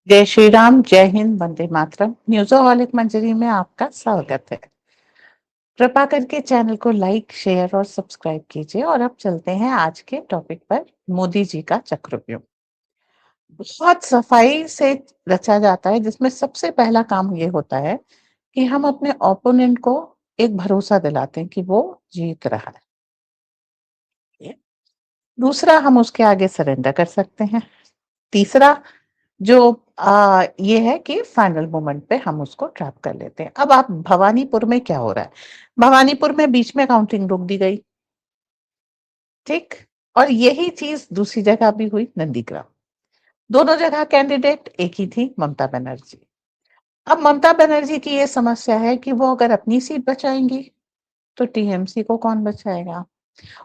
जय श्री राम, जय हिंद, वंदे मातरम। न्यूज़हॉलिक मंजरी में आपका स्वागत है। कृपा करके चैनल को लाइक, शेयर और सब्सक्राइब कीजिए। और अब चलते हैं आज के टॉपिक पर, मोदी जी का चक्रव्यूह। बहुत सफाई से रचा जाता है, जिसमें सबसे पहला काम ये होता है कि हम अपने ओपोनेंट को एक भरोसा दिलाते हैं कि वो जीत रहा है। दूसरा, हम उसके आगे सरेंडर कर सकते हैं। तीसरा, जो ये है कि फाइनल मोमेंट पे हम उसको ट्रैप कर लेते हैं। अब आप भवानीपुर में क्या हो रहा है? भवानीपुर में बीच में काउंटिंग रोक दी गई, ठीक। और यही चीज दूसरी जगह भी हुई, नंदीग्राम। दोनों जगह कैंडिडेट एक ही थी, ममता बनर्जी। अब ममता बनर्जी की ये समस्या है कि वो अगर अपनी सीट बचाएंगी तो टीएमसी को कौन बचाएगा,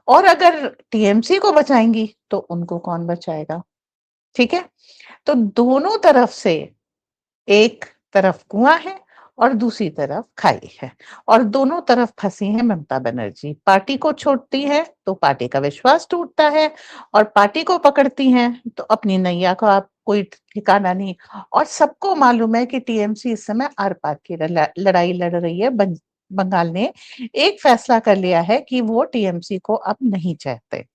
और अगर टीएमसी को बचाएंगी तो उनको कौन बचाएगा। ठीक है। तो दोनों तरफ से, एक तरफ कुआं है और दूसरी तरफ खाई है, और दोनों तरफ फंसी है ममता बनर्जी। पार्टी को छोड़ती है तो पार्टी का विश्वास टूटता है, और पार्टी को पकड़ती हैं तो अपनी नैया का आप कोई ठिकाना नहीं। और सबको मालूम है कि टीएमसी इस समय आर पार की लड़ाई लड़ रही है। बंगाल ने एक फैसला कर लिया है कि वो टीएमसी को अब नहीं चाहते।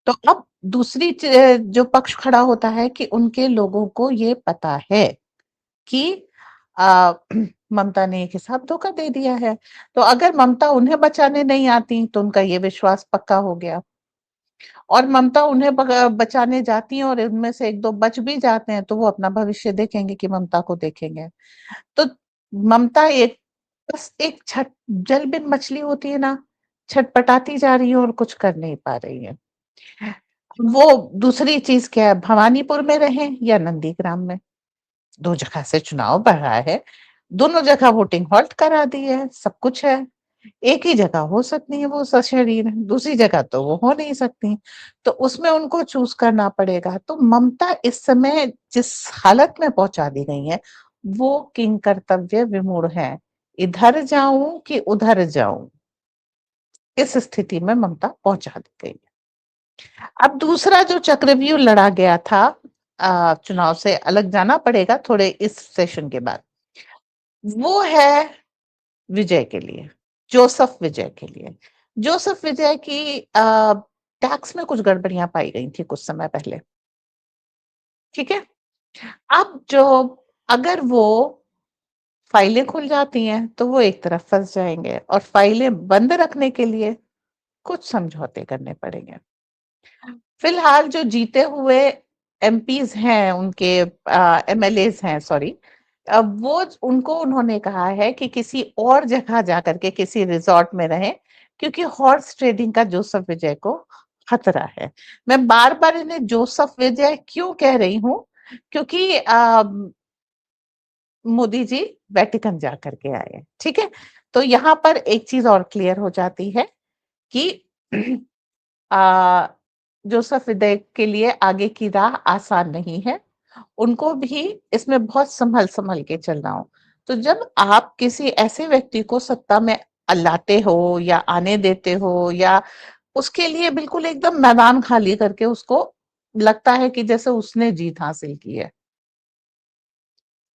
तो अब दूसरी जो पक्ष खड़ा होता है कि उनके लोगों को ये पता है कि आ, ममता ने एक हिसाब धोखा दे दिया है। तो अगर ममता उन्हें बचाने नहीं आती तो उनका ये विश्वास पक्का हो गया, और ममता उन्हें बचाने जाती हैं और उनमें से एक दो बच भी जाते हैं तो वो अपना भविष्य देखेंगे कि ममता को देखेंगे। तो ममता एक, बस एक छट जल बिन मछली होती है ना, छटपटाती जा रही है और कुछ कर नहीं पा रही है। वो दूसरी चीज क्या है, भवानीपुर में रहे या नंदीग्राम में, दो जगह से चुनाव बढ़ा है, दोनों जगह वोटिंग हॉल्ट करा दी है, सब कुछ है। एक ही जगह हो सकती है वो सशरीर, दूसरी जगह तो वो हो नहीं सकती। तो उसमें उनको चूज करना पड़ेगा। तो ममता इस समय जिस हालत में पहुंचा दी गई है, वो किंग कर्तव्य विमूढ़ है। इधर जाऊं कि उधर जाऊं, इस स्थिति में ममता पहुंचा दी गई है। अब दूसरा जो चक्रव्यूह लड़ा गया था, चुनाव से अलग जाना पड़ेगा थोड़े इस सेशन के बाद, वो है विजय के लिए, जोसफ विजय के लिए। जोसफ विजय की टैक्स में कुछ गड़बड़ियां पाई गई थी कुछ समय पहले, ठीक है। अब जो, अगर वो फाइलें खुल जाती हैं तो वो एक तरफ फंस जाएंगे, और फाइलें बंद रखने के लिए कुछ समझौते करने पड़ेंगे। फिलहाल जो जीते हुए एमपीज हैं, उनके एमएलएज हैं, सॉरी, अब वो, उनको उन्होंने कहा है कि किसी और जगह जाकर के किसी रिजॉर्ट में रहें, क्योंकि हॉर्स ट्रेडिंग का जोसफ विजय को खतरा है। मैं बार बार इन्हें जोसफ विजय क्यों कह रही हूँ, क्योंकि मोदी जी वेटिकन जा करके आए, ठीक है। तो यहाँ पर एक चीज और क्लियर हो जाती है कि आ, जोसफ विदय के लिए आगे की राह आसान नहीं है। उनको भी इसमें बहुत संभल संभल के चलना हो। तो जब आप किसी ऐसे व्यक्ति को सत्ता में लाते हो या आने देते हो, या उसके लिए बिल्कुल एकदम मैदान खाली करके उसको लगता है कि जैसे उसने जीत हासिल की है,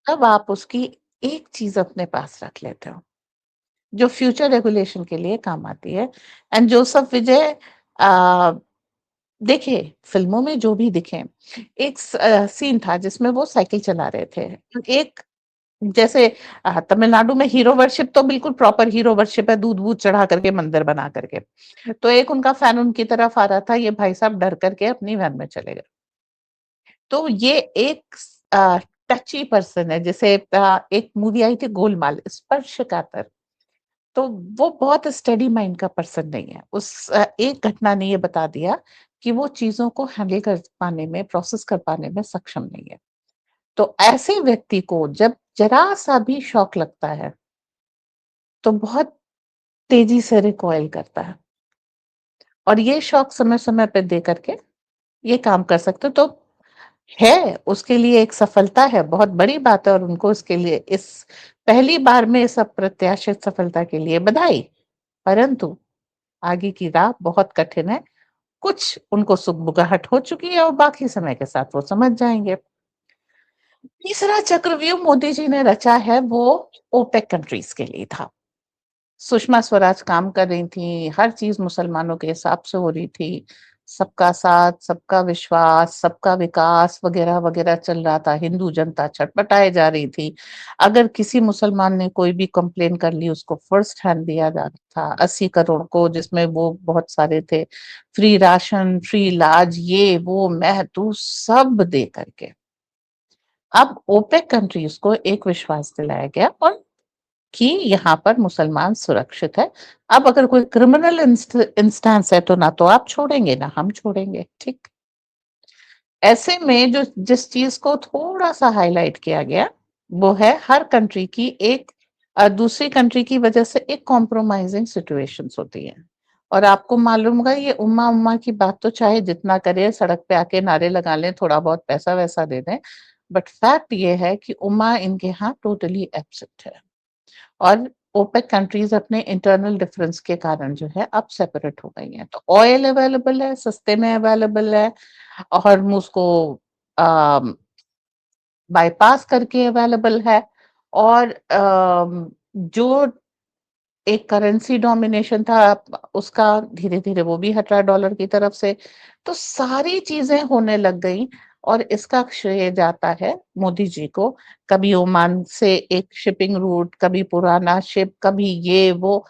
तब आप उसकी एक चीज अपने पास रख लेते हो जो फ्यूचर रेगुलेशन के लिए काम आती है। एंड जोसफ विजय, देखिए, फिल्मों में जो भी दिखे, एक सीन था जिसमें वो साइकिल चला रहे थे। एक, जैसे तमिलनाडु में हीरो वर्शिप तो बिल्कुल प्रॉपर हीरो वर्शिप है, दूध वूध चढ़ा करके मंदिर बना करके। तो एक उनका फैन उनकी तरफ आ रहा था, ये भाई साहब डर करके अपनी वैन में चले गए। तो ये एक टची पर्सन है, जैसे एक मूवी आई थी गोलमाल, स्पर्श कातर। तो वो बहुत स्टडी माइंड का पर्सन नहीं है। उस एक घटना ने ये बता दिया कि वो चीजों को हैंडल कर पाने में, प्रोसेस कर पाने में सक्षम नहीं है। तो ऐसे व्यक्ति को जब जरा सा भी शौक लगता है तो बहुत तेजी से रिकॉइल करता है, और ये शौक समय समय पे दे करके ये काम कर सकते हो। तो है, उसके लिए एक सफलता है, बहुत बड़ी बात है, और उनको इसके लिए, इस पहली बार में इस अप्रत्याशित सफलता के लिए बधाई। परंतु आगे की राह बहुत कठिन है। कुछ उनको सुगबुगाहट हो चुकी है और बाकी समय के साथ वो समझ जाएंगे। तीसरा चक्रव्यूह मोदी जी ने रचा है वो ओपेक कंट्रीज के लिए था। सुषमा स्वराज काम कर रही थी, हर चीज मुसलमानों के हिसाब से हो रही थी, सबका साथ, सबका विश्वास, सबका विकास वगैरह वगैरह चल रहा था। हिंदू जनता छटपटाए जा रही थी। अगर किसी मुसलमान ने कोई भी कंप्लेन कर ली, उसको फर्स्ट हैंड दिया जाता था 80 करोड़ को, जिसमें वो बहुत सारे थे, फ्री राशन, फ्री इलाज, ये वो महतू सब दे करके। अब ओपेक कंट्रीज को एक विश्वास दिलाया गया और कि यहाँ पर मुसलमान सुरक्षित है। अब अगर कोई क्रिमिनल इंस्टेंस है तो ना तो आप छोड़ेंगे ना हम छोड़ेंगे, ठीक। ऐसे में जो जिस चीज को थोड़ा सा हाईलाइट किया गया वो है हर कंट्री की एक दूसरी कंट्री की वजह से एक कॉम्प्रोमाइजिंग सिचुएशंस होती है। और आपको मालूम होगा ये उम्मा उम्मा की बात तो चाहे जितना करे, सड़क पे आके नारे लगा लें, थोड़ा बहुत पैसा वैसा दे दें, बट फैक्ट ये है कि उम्मा इनके यहाँ टोटली एब्सेंट है। और ओपेक कंट्रीज अपने इंटरनल डिफरेंस के कारण जो है अब सेपरेट हो गई हैं। तो ऑयल अवेलेबल है, सस्ते में अवेलेबल है, हॉर्मूज को बाईपास करके अवेलेबल है। और जो एक करेंसी डोमिनेशन था उसका धीरे धीरे वो भी हट रहा है डॉलर की तरफ से। तो सारी चीजें होने लग गई और इसका श्रेय जाता है मोदी जी को। कभी ओमान से एक शिपिंग रूट, कभी पुराना शिप, कभी ये वो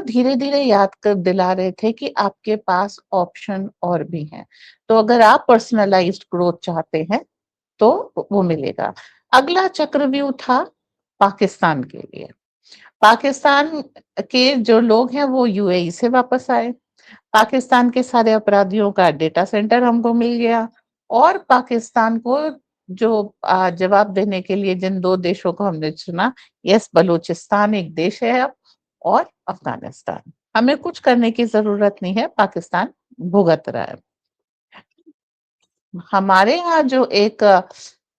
धीरे धीरे याद कर दिला रहे थे कि आपके पास ऑप्शन और भी हैं। तो अगर आप पर्सनलाइज्ड ग्रोथ चाहते हैं तो वो मिलेगा। अगला चक्रव्यूह था पाकिस्तान के लिए। पाकिस्तान के जो लोग हैं वो यूएई से वापस आए। पाकिस्तान के सारे अपराधियों का डेटा सेंटर हमको मिल गया। और पाकिस्तान को जो जवाब देने के लिए जिन दो देशों को हमने चुना, यस, बलूचिस्तान एक देश है अब, और अफगानिस्तान। हमें कुछ करने की जरूरत नहीं है, पाकिस्तान भुगत रहा है। हमारे यहाँ जो एक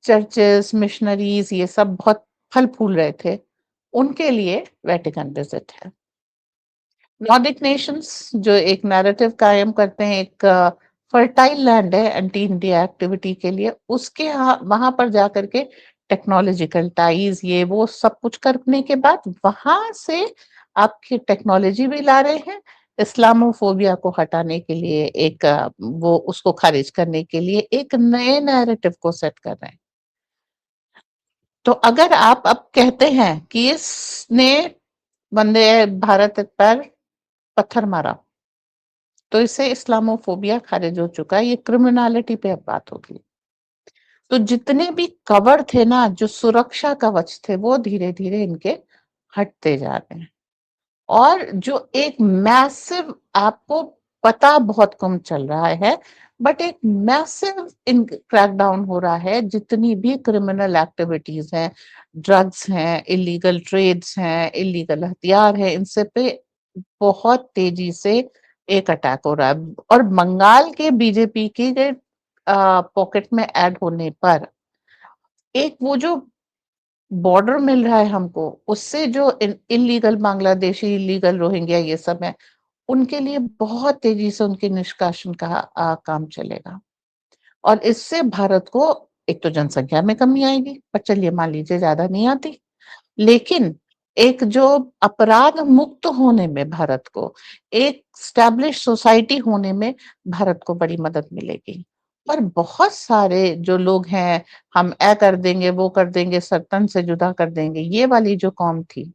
चर्चेस, मिशनरीज, ये सब बहुत फल फूल रहे थे, उनके लिए वेटिकन विजिट है। नॉर्डिक नेशंस जो एक नैरेटिव कायम करते हैं, एक फर्टाइल लैंड है एंटी इंडिया एक्टिविटी के लिए, उसके वहां पर जाकर के टेक्नोलॉजिकल टाइज, ये वो सब कुछ करने के बाद वहां से आपकी टेक्नोलॉजी भी ला रहे हैं, इस्लामोफोबिया को हटाने के लिए, एक वो उसको खारिज करने के लिए एक नए नैरेटिव को सेट कर रहे हैं। तो अगर आप अब कहते हैं कि इसने वंदे भारत पर पत्थर मारा, तो इससे इस्लामोफोबिया खारिज हो चुका है, ये क्रिमिनलिटी पे अब बात होगी। तो जितने भी कवर थे ना, जो सुरक्षा कवच थे, वो धीरे धीरे इनके हटते जा रहे हैं। और जो एक मैसिव, आपको पता बहुत कम चल रहा है, बट एक मैसिव इन क्रैकडाउन हो रहा है। जितनी भी क्रिमिनल एक्टिविटीज हैं, ड्रग्स हैं, इलीगल ट्रेड्स हैं, इलीगल हथियार है, इनसे पे बहुत तेजी से एक अटैक हो रहा है। और बंगाल के बीजेपी की पॉकेट में ऐड होने पर एक वो जो बॉर्डर मिल रहा है हमको, उससे जो इलीगल बांग्लादेशी, इलीगल रोहिंग्या ये सब है, उनके लिए बहुत तेजी से उनके निष्कासन का काम चलेगा। और इससे भारत को एक तो जनसंख्या में कमी आएगी, पर चलिए मान लीजिए ज्यादा नहीं आती, लेकिन एक जो अपराध मुक्त होने में भारत को, एक स्टैब्लिश सोसाइटी होने में भारत को बड़ी मदद मिलेगी। और बहुत सारे जो लोग हैं, हम ऐ कर देंगे, वो कर देंगे, सत्तन से जुदा कर देंगे, ये वाली जो कौम थी,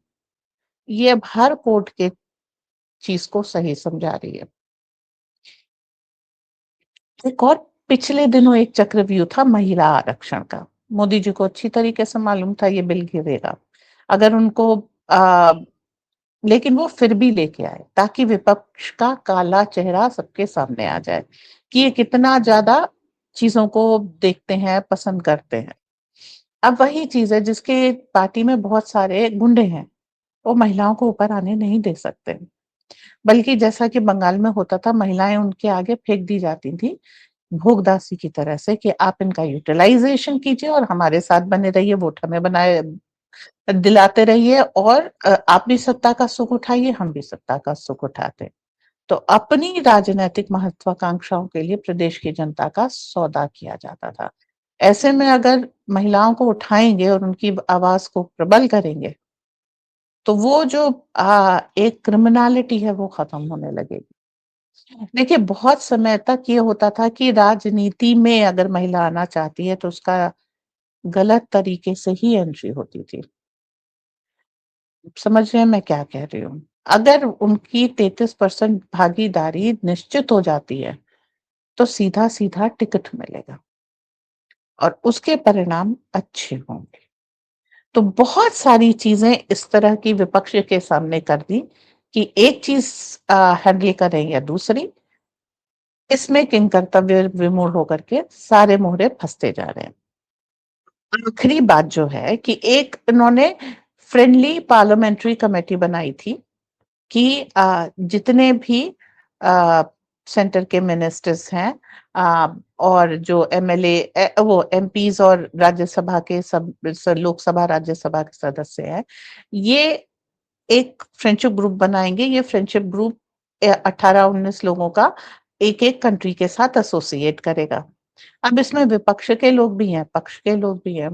ये अब हर कोर्ट के चीज को सही समझा रही है। एक और पिछले दिनों एक चक्रव्यूह था महिला आरक्षण का। मोदी जी को अच्छी तरीके से मालूम था ये बिल गिरेगा। अगर उनको आ, लेकिन वो फिर भी लेके आए ताकि विपक्ष का काला चेहरा सबके सामने आ जाए कि ये कितना ज्यादा चीजों को देखते हैं, पसंद करते हैं। अब वही चीज है, जिसके पार्टी में बहुत सारे गुंडे हैं, वो महिलाओं को ऊपर आने नहीं दे सकते। बल्कि जैसा कि बंगाल में होता था, महिलाएं उनके आगे फेंक दी जाती थी भोगदासी की तरह से, कि आप इनका यूटिलाइजेशन कीजिए और हमारे साथ बने रहिए, वोट हमें बनाए दिलाते रहिए, और आप भी सत्ता का सुख उठाइए, हम भी सत्ता का सुख उठाते। तो अपनी राजनीतिक महत्वाकांक्षाओं के लिए प्रदेश की जनता का सौदा किया जाता था। ऐसे में अगर महिलाओं को उठाएँगे और उनकी आवाज़ को प्रबल करेंगे, तो वो जो एक क्रिमिनैलिटी है वो खत्म होने लगेगी। देखिए, बहुत समय तक ये होता था कि राजनीति में अगर महिला आना चाहती है तो उसका गलत तरीके से ही एंट्री होती थी। समझ रहे हैं मैं क्या कह रही हूँ? अगर उनकी 33% भागीदारी निश्चित हो जाती है, तो सीधा-सीधा टिकट मिलेगा और उसके परिणाम अच्छे होंगे। तो बहुत सारी चीज़ें इस तरह की विपक्ष के सामने कर दी कि एक चीज़ हैंडल करें या दूसरी, इसमें किंग कर्तव्य विमूढ़ होकर के सारे मोहरे फँसते जा रहे हैं। आखिरी बात जो है कि एक इन्होंने फ्रेंडली पार्लियामेंट्री कमेटी बनाई थी कि जितने भी अ, सेंटर के मिनिस्टर्स हैं अ, और जो एमएलए वो एमपीज़ और राज्यसभा के सब लोकसभा राज्यसभा के सदस्य हैं, ये एक फ्रेंडशिप ग्रुप बनाएँगे। ये फ्रेंडशिप ग्रुप 18-19 लोगों का एक-एक कंट्री के साथ एसोसिएट करेगा। अब इसमें विपक्ष के लोग भी हैं, पक्ष के लोग भी हैं।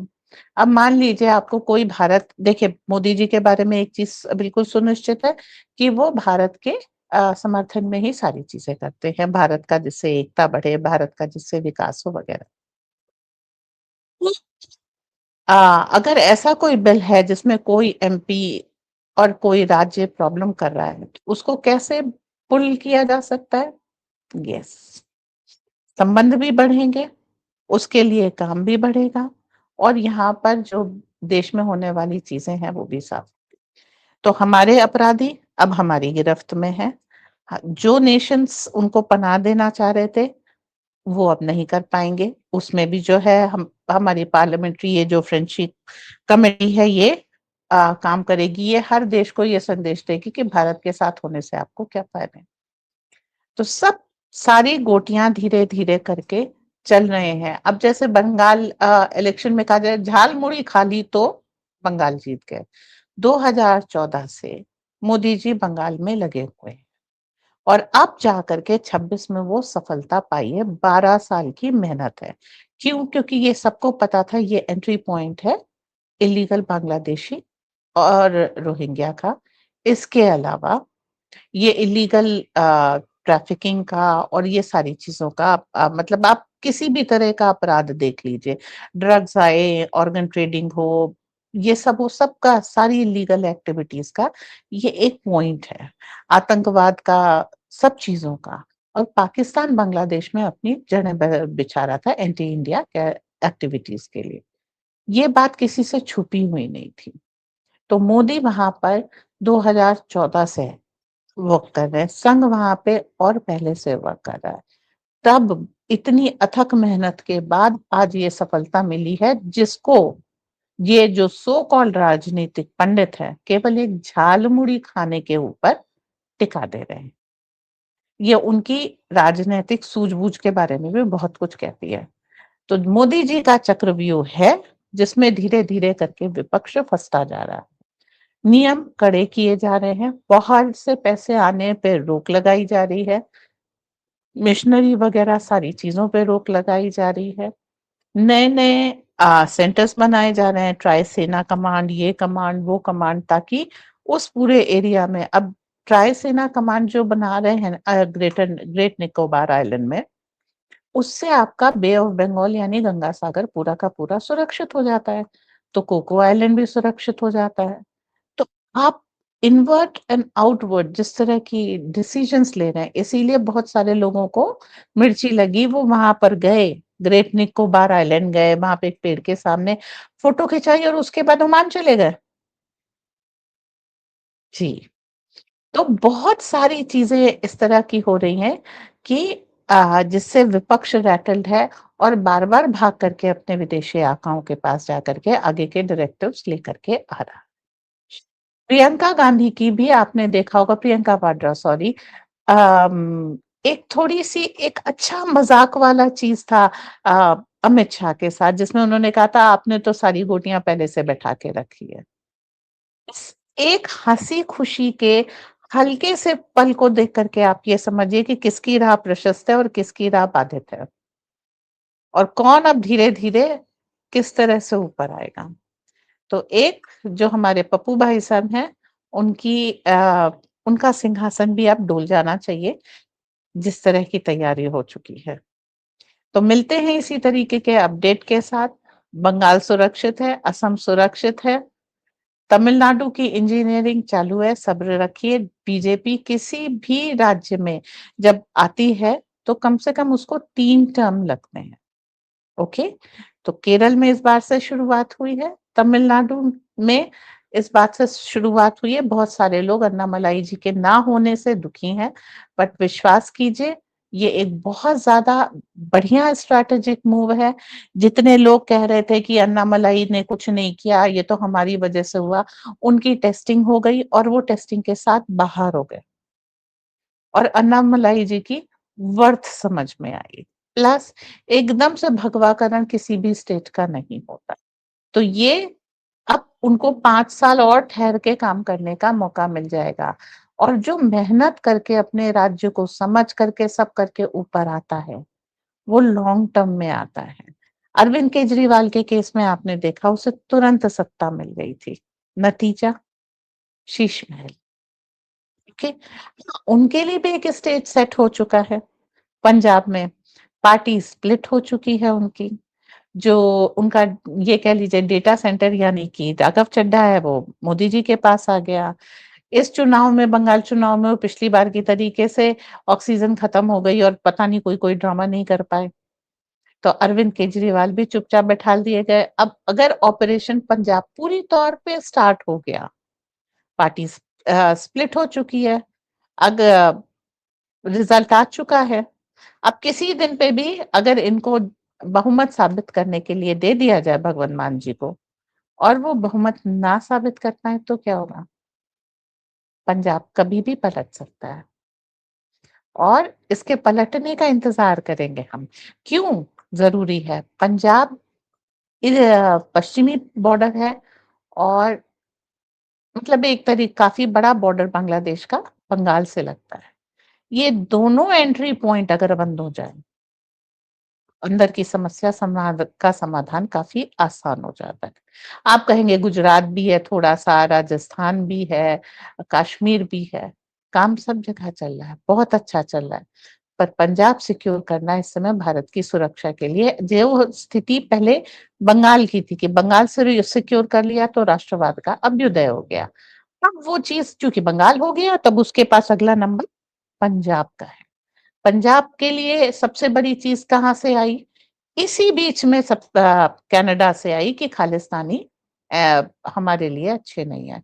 अब मान लीजिए आपको कोई भारत देखिए मोदी जी के बारे में एक चीज़ बिल्कुल सुनिश्चित है कि वो भारत के समर्थन में ही सारी चीज़ें करते हैं, भारत का जिससे एकता बढ़े, भारत का जिससे विकास हो वगैरह। तो अ, अगर ऐसा कोई बिल है जिसमें कोई एमपी और कोई राज्य प्रॉब्लम कर रहा है, तो उसको कैसे पुल किया जा सकता है? यस, संबंध भी बढ़ेंगे, उसके लिए काम भी बढ़ेगा और यहाँ पर जो देश में होने वाली चीज़ें हैं वो भी साफ तो हमारे अपराधी अब हमारी गिरफ्त में हैं। जो नेशंस उनको पनाह देना चाह रहे थे, वो अब नहीं कर पाएँगे। उसमें भी जो है हम हमारी पार्लियामेंट्री ये जो फ्रेंडशिप कमेटी है ये काम करेगी। ये हर देश को ये संदेश देगी कि भारत के साथ होने से आपको क्या फ़ायदे। तो सब सारी गोटियाँ धीरे-धीरे करके चल रहे हैं। अब जैसे बंगाल इलेक्शन में कहा जाए झाल-मुड़ी खा ली तो बंगाल जीत गए। 2014 से मोदी जी बंगाल में लगे हुए हैं और अब जाकर के 26 में वो सफलता पाई है, 12 साल की मेहनत है। क्यों? क्योंकि ये सबको पता था ये एंट्री पॉइंट है इल्लीगल बांग्लादेशी और रोहिंग्या का। इसके अलावा ये इल्लीगल ट्रैफिकिंग का और ये सारी चीज़ों का मतलब आप किसी भी तरह का अपराध देख लीजिए, ड्रग्स आए, ऑर्गन ट्रेडिंग हो, ये सब हो, सबका सारी इल्लीगल एक्टिविटीज़ का ये एक पॉइंट है। आतंकवाद का, सब चीज़ों का और पाकिस्तान बांग्लादेश में अपनी जड़ें बिछा रहा था एंटी इंडिया एक्टिविटीज़ के लिए। ये बात किसी से छुपी हुई नहीं थी। तो मोदी वहाँ पर 2014 से वर्क कर रहे हैं, संघ वहाँ पे और पहले से वर्क कर रहा है। तब इतनी अथक मेहनत के बाद आज ये सफलता मिली है जिसको ये जो सो कॉल्ड राजनीतिक पंडित हैं, केवल एक झालमुड़ी खाने के ऊपर टिका दे रहे हैं। ये उनकी राजनैतिक सूझबूझ के बारे में भी बहुत कुछ कहती है। तो मोदी जी का चक्रव्यूह है जिसमें धीरे-धीरे करके विपक्ष फँसता जा रहा है। नियम कड़े किए जा रहे हैं, बाहर से पैसे आने पे रोक लगाई जा रही है, मिशनरी वगैरह सारी चीज़ों पे रोक लगाई जा रही है। नए-नए सेंटर्स बनाए जा रहे हैं, ट्राई सेना कमांड, ये कमांड, वो कमांड ताकि उस पूरे एरिया में अब ट्राई सेना कमांड जो बना रहे हैं ग्रेट निकोबार आइलैंड में, उससे आपका बे ऑफ बंगाल यानी गंगा सागर पूरा का पूरा सुरक्षित हो जाता है। तो कोको आइलैंड भी सुरक्षित हो जाता है। तो आप इनवर्ट एंड आउटवर्ट जिस तरह की डिसीजंस ले रहे हैं, इसीलिए बहुत सारे लोगों को मिर्ची लगी, वो वहाँ पर गए, ग्रेट निकोबार आइलैंड गए, वहाँ पे एक पेड़ के सामने फ़ोटो खिंचाई और उसके बाद ओमान चले गए। जी, तो बहुत सारी चीज़ें इस तरह की हो रही हैं कि जिससे विपक्ष रैटल्ड है और बार-बार भाग करके अपने विदेशी आकाओं के पास जाकर के आगे के डायरेक्टिव्स लेकर के आ रहा है। प्रियंका गांधी की भी आपने देखा होगा प्रियंका वाड्रा सॉरी एक थोड़ी-सी एक अच्छा मज़ाक वाला चीज़ था अमित शाह के साथ जिसमें उन्होंने कहा था आपने तो सारी गोटियाँ पहले से बैठा के रखी है। इस एक हँसी-खुशी के हल्के से पल को देख कर के आप ये समझिए कि किसकी राह प्रशस्त है और किसकी राह बाधित है। और कौन अब धीरे-धीरे किस तरह से ऊपर आएगा। तो एक जो हमारे पप्पू भाई साहब हैं, उनका सिंहासन भी अब डोल जाना चाहिए, जिस तरह की तैयारी हो चुकी है। तो मिलते हैं इसी तरीके के अपडेट के साथ। बंगाल सुरक्षित है, असम सुरक्षित है, तमिलनाडु की इंजीनियरिंग चालू है, सब्र रखिए। बीजेपी किसी भी राज्य में जब आती है तो कम से कम उसको 3 टर्म लगते हैं। ओके, तो केरल में इस बार से शुरुआत हुई है, तमिलनाडु में इस बात से शुरुआत हुई है। बहुत सारे लोग अन्नामलाई जी के ना होने से दुखी हैं, बट विश्वास कीजिए ये एक बहुत ज्यादा बढ़िया स्ट्रैटेजिक मूव है। जितने लोग कह रहे थे कि अन्नामलाई ने कुछ नहीं किया, ये तो हमारी वजह से हुआ, उनकी टेस्टिंग हो गई और वो टेस्टिंग के साथ बाहर हो गए और अन्नामलाई जी की वर्थ समझ में आई। प्लस एकदम से भगवाकरण किसी भी स्टेट का नहीं होता। तो ये अब उनको 5 साल और ठहर के काम करने का मौका मिल जाएगा। और जो मेहनत करके अपने राज्य को समझ करके सब करके ऊपर आता है, वो लॉन्ग टर्म में आता है। अरविंद केजरीवाल के केस में आपने देखा, उसे तुरंत सत्ता मिल गई थी। नतीजा शीश महल। ओके, उनके लिए भी एक स्टेज सेट हो चुका है। पंजाब में पार्टी स्प्लिट हो चुकी है उनकी। जो उनका ये कह लीजिए डेटा सेंटर यानी कि राघव चड्ढा है, वो मोदी जी के पास आ गया। इस चुनाव में, बंगाल चुनाव में, वो पिछली बार की तरीके से ऑक्सीजन खत्म हो गई और पता नहीं कोई कोई ड्रामा नहीं कर पाए, तो अरविंद केजरीवाल भी चुपचाप बैठाल दिए गए। अब अगर ऑपरेशन पंजाब पूरी तौर पे स्टार्ट हो गया, पार्टी स्प्लिट हो चुकी है, अगर रिजल्ट आ चुका है, अब किसी दिन पे भी अगर इनको बहुमत साबित करने के लिए दे दिया जाए भगवंत मान जी को, और वो बहुमत ना साबित कर पाए, तो क्या होगा? पंजाब कभी भी पलट सकता है और इसके पलटने का इंतजार करेंगे हम। क्यों जरूरी है? पंजाब पश्चिमी बॉर्डर है और मतलब एक तरीके काफी बड़ा बॉर्डर बांग्लादेश का बंगाल से लगता है। ये दोनों एंट्री पॉइंट अगर बंद हो जाए, अंदर की समस्या का समाधान काफी आसान हो जाता है। आप कहेंगे गुजरात भी है, थोड़ा सा राजस्थान भी है, कश्मीर भी है, काम सब जगह चल रहा है, बहुत अच्छा चल रहा है। पर पंजाब सिक्योर करना इस समय भारत की सुरक्षा के लिए, जो स्थिति पहले बंगाल की थी कि बंगाल से सिक्योर कर लिया तो राष्ट्रवाद का अभ्युदय हो गया, अब वो चीज चूंकि बंगाल हो गया, तब उसके पास अगला नंबर पंजाब का है। पंजाब के लिए सबसे बड़ी चीज कहाँ से आई? इसी बीच में सब कनाडा से आई कि खालिस्तानी हमारे लिए अच्छे नहीं है।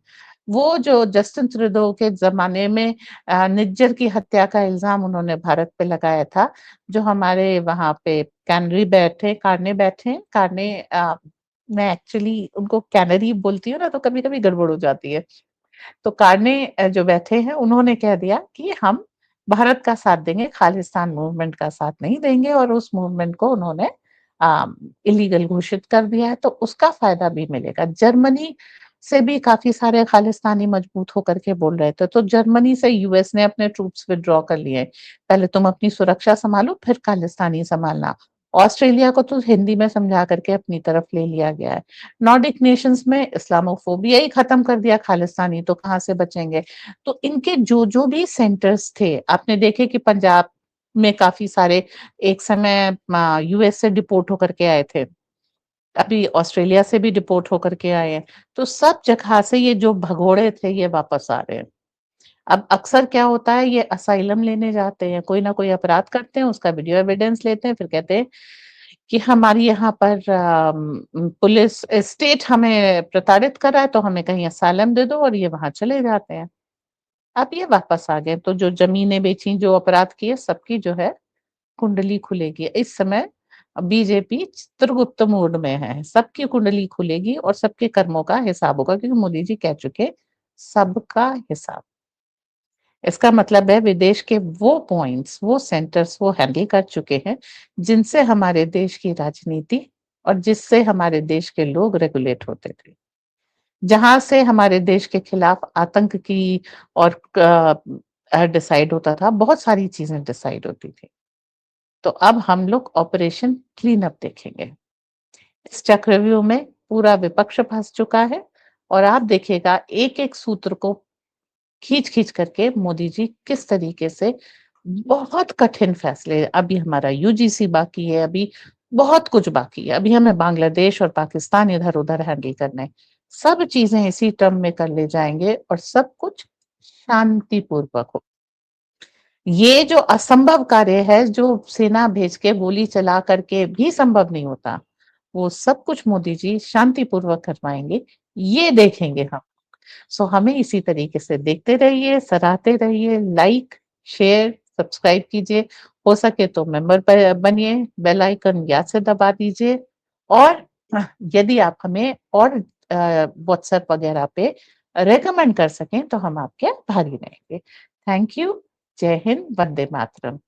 वो जो जस्टिन ट्रूडो के जमाने में निज्जर की हत्या का इल्जाम उन्होंने भारत पे लगाया था, जो हमारे वहां पे कार्ने बैठे कार्ने मैं एक्चुअली उनको कैनरी बोलती हूँ ना, तो कभी कभी गड़बड़ हो जाती है। तो कार्ने जो बैठे हैं, उन्होंने कह दिया कि हम भारत का साथ देंगे, खालिस्तान मूवमेंट का साथ नहीं देंगे, और उस मूवमेंट को उन्होंने इलीगल घोषित कर दिया है। तो उसका फायदा भी मिलेगा। जर्मनी से भी काफी सारे खालिस्तानी मजबूत होकर के बोल रहे थे, तो जर्मनी से यूएस ने अपने ट्रूप्स विड्रॉ कर लिए। पहले तुम अपनी सुरक्षा संभालो, फिर खालिस्तानी संभालना। ऑस्ट्रेलिया को तो हिंदी में समझा करके अपनी तरफ ले लिया गया है। नॉर्डिक नेशंस में इस्लामोफोबिया ही खत्म कर दिया, खालिस्तानी तो कहाँ से बचेंगे? तो इनके जो जो भी सेंटर्स थे, आपने देखे कि पंजाब में काफी सारे एक समय यूएस से डिपोर्ट होकर के आए थे, अभी ऑस्ट्रेलिया से भी डिपोर्ट होकर के आए हैं। तो सब जगह से ये जो भगोड़े थे ये वापस आ रहे हैं। अब अक्सर क्या होता है, ये असाइलम लेने जाते हैं, कोई ना कोई अपराध करते हैं, उसका वीडियो एविडेंस लेते हैं, फिर कहते हैं कि हमारी यहाँ पर पुलिस स्टेट हमें प्रताड़ित कर रहा है, तो हमें कहीं असाइलम दे दो, और ये वहां चले जाते हैं। अब ये वापस आ गए, तो जो जमीनें बेची, जो अपराध किए, सबकी जो है कुंडली खुलेगी इस समय। बीजेपी चित्रगुप्त मोड में है, सबकी कुंडली खुलेगी और सबके कर्मों का हिसाब होगा, क्योंकि मोदी जी कह चुके सबका हिसाब। इसका मतलब है विदेश के वो पॉइंट्स, वो सेंटर्स वो हैंडल कर चुके हैं, जिनसे हमारे देश की राजनीति और जिससे हमारे देश के लोग रेगुलेट होते थे, जहां से हमारे देश के खिलाफ आतंक की और डिसाइड होता था, बहुत सारी चीजें डिसाइड होती थी। तो अब हम लोग ऑपरेशन क्लीन अप देखेंगे। इस चक्रव्यूह में पूरा विपक्ष फंस चुका है और आप देखिएगा एक-एक सूत्र को खींच-खींच करके मोदी जी किस तरीके से बहुत कठिन फैसले, अभी हमारा यूजीसी बाकी है, अभी बहुत कुछ बाकी है। अभी हमें बांग्लादेश और पाकिस्तान इधर-उधर हैंडल करने हैं। सब चीज़ें इसी टर्म में कर ले जाएँगे और सब कुछ शांतिपूर्वक हो। ये जो असंभव कार्य है, जो सेना भेज के गोली चला करके भी संभव नहीं होता, वो सब कुछ मोदी जी शांतिपूर्वक करवाएँगे, ये देखेंगे हम। सो हमें इसी तरीके से देखते रहिए, सराहते रहिए, लाइक, शेयर, सब्सक्राइब कीजिए। हो सके तो मेंबर बनिए, बेल आइकन याद से दबा दीजिए और यदि आप हमें और व्हाट्सएप वगैरह पे रिकमेंड कर सकें तो हम आपके आभारी रहेंगे। Thank you. जय हिंद, वंदे मातरम।